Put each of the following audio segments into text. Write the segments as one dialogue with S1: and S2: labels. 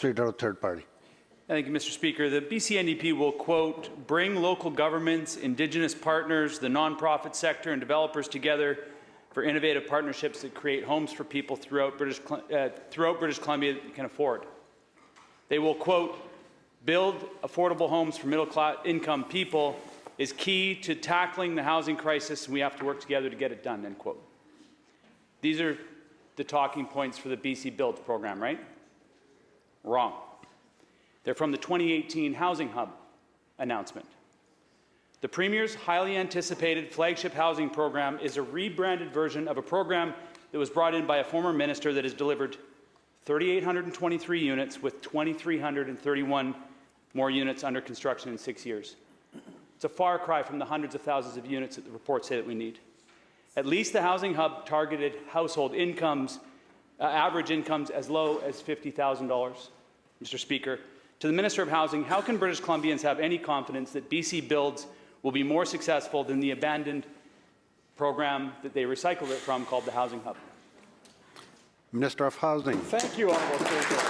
S1: Leader of third party.
S2: Thank you, Mr. Speaker. The BC NDP will, quote, bring local governments, Indigenous partners, the nonprofit sector and developers together for innovative partnerships that create homes for people throughout British Columbia that can afford. They will, quote, build affordable homes for middle-class income people is key to tackling the housing crisis, and we have to work together to get it done, end quote. These are the talking points for the BC Builds program, right? Wrong. They're from the 2018 HousingHub announcement. The Premier's highly anticipated flagship housing program is a rebranded version of a program that was brought in by a former minister that has delivered 3,823 units with 2,331 more units under construction in 6 years. It's a far cry from the hundreds of thousands of units that the reports say that we need. At least the HousingHub targeted household incomes, average incomes as low as $50,000. Mr. Speaker, to the Minister of Housing, how can British Columbians have any confidence that BC Builds will be more successful than the abandoned program that they recycled it from called the HousingHub?
S1: Minister of Housing.
S3: Thank you, Honourable Speaker.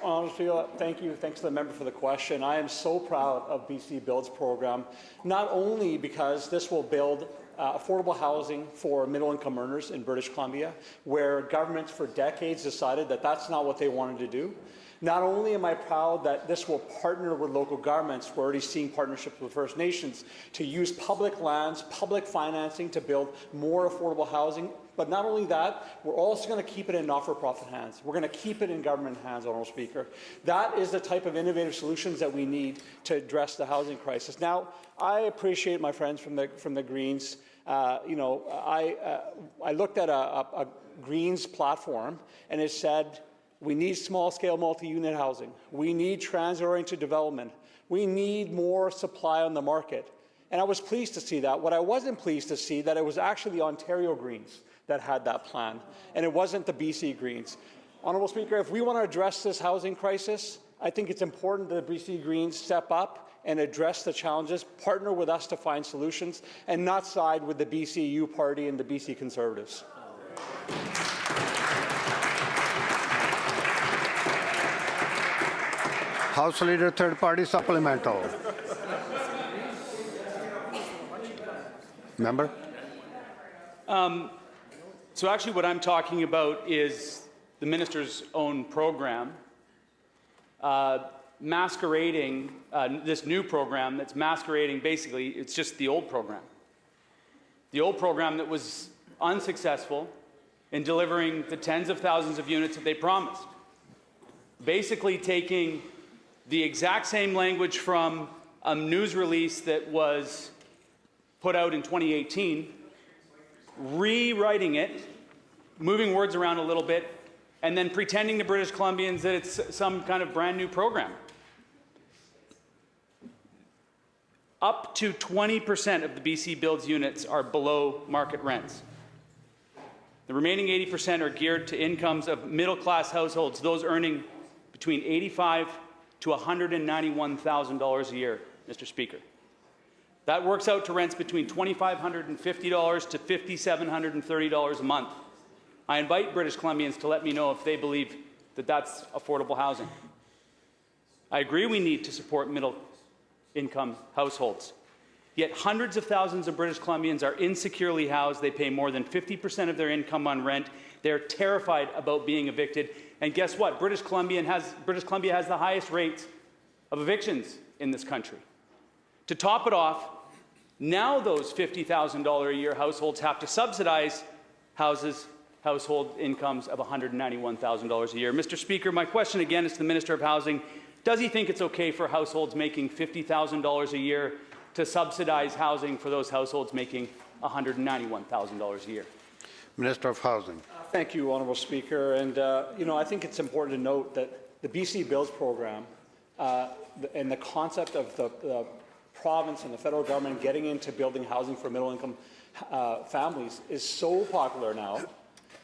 S3: Honestly, thank you. Thanks to the member for the question. I am so proud of BC Builds program, not only because this will build affordable housing for middle-income earners in British Columbia, where governments for decades decided that that's not what they wanted to do. Not only am I proud that this will partner with local governments, we're already seeing partnerships with First Nations to use public lands, public financing to build more affordable housing, but not only that, we're also going to keep it in not-for-profit hands. We're going to keep it in government hands, Honourable Speaker. That is the type of innovative solutions that we need to address the housing crisis. Now, I appreciate my friends from the Greens. I looked at a Greens platform, and it said, we need small-scale multi-unit housing. We need transit-oriented development. We need more supply on the market. And I was pleased to see that. What I wasn't pleased to see, that it was actually the Ontario Greens that had that plan, and it wasn't the BC Greens. Honourable Speaker, if we want to address this housing crisis, I think it's important that the BC Greens step up and address the challenges, partner with us to find solutions, and not side with the BCU party and the BC Conservatives.
S1: House Leader, third party supplemental. Member?
S2: So actually what I'm talking about is the minister's own program, masquerading this new program that's masquerading, basically, it's just the old program. The old program that was unsuccessful in delivering the tens of thousands of units that they promised. Basically taking the exact same language from a news release that was put out in 2018, rewriting it, moving words around a little bit, and then pretending to British Columbians that it's some kind of brand new program. Up to 20% of the BC Builds units are below market rents. The remaining 80% are geared to incomes of middle-class households, those earning between $85,000 to $191,000 a year, Mr. Speaker. That works out to rents between $2,550 to $5,730 a month. I invite British Columbians to let me know if they believe that that's affordable housing. I agree we need to support middle-income households. Yet hundreds of thousands of British Columbians are insecurely housed. They pay more than 50% of their income on rent. They're terrified about being evicted. And guess what? British Columbia has the highest rates of evictions in this country. To top it off, now those $50,000 a year households have to subsidize household incomes of $191,000 a year. Mr. Speaker, my question again is to the Minister of Housing. Does he think it's okay for households making $50,000 a year to subsidize housing for those households making $191,000 a year?
S1: Minister of Housing.
S3: Thank you, Honourable Speaker. And, I think it's important to note that the BC Builds program and the concept of the province and the federal government getting into building housing for middle-income families is so popular now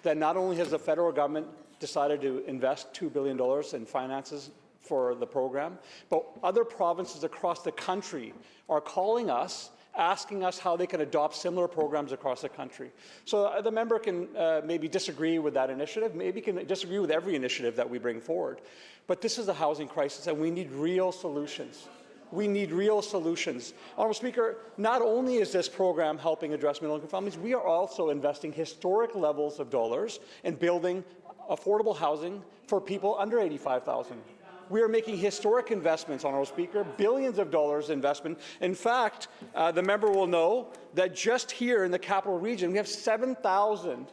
S3: that not only has the federal government decided to invest $2 billion in finances for the program, but other provinces across the country are calling us, asking us how they can adopt similar programs across the country. So the member can maybe disagree with that initiative, maybe can disagree with every initiative that we bring forward. But this is a housing crisis, and we need real solutions. We need real solutions. Honourable Speaker, not only is this program helping address middle-income families, we are also investing historic levels of dollars in building affordable housing for people under 85,000. We are making historic investments, Honourable Speaker, billions of dollars investment. In fact, the member will know that just here in the capital region, we have 7,000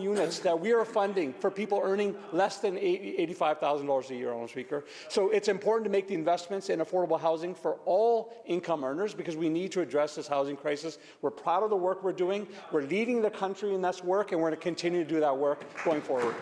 S3: units that we are funding for people earning less than $85,000 a year, Honourable Speaker. So it's important to make the investments in affordable housing for all income earners because we need to address this housing crisis. We're proud of the work we're doing. We're leading the country in this work, and we're going to continue to do that work going forward.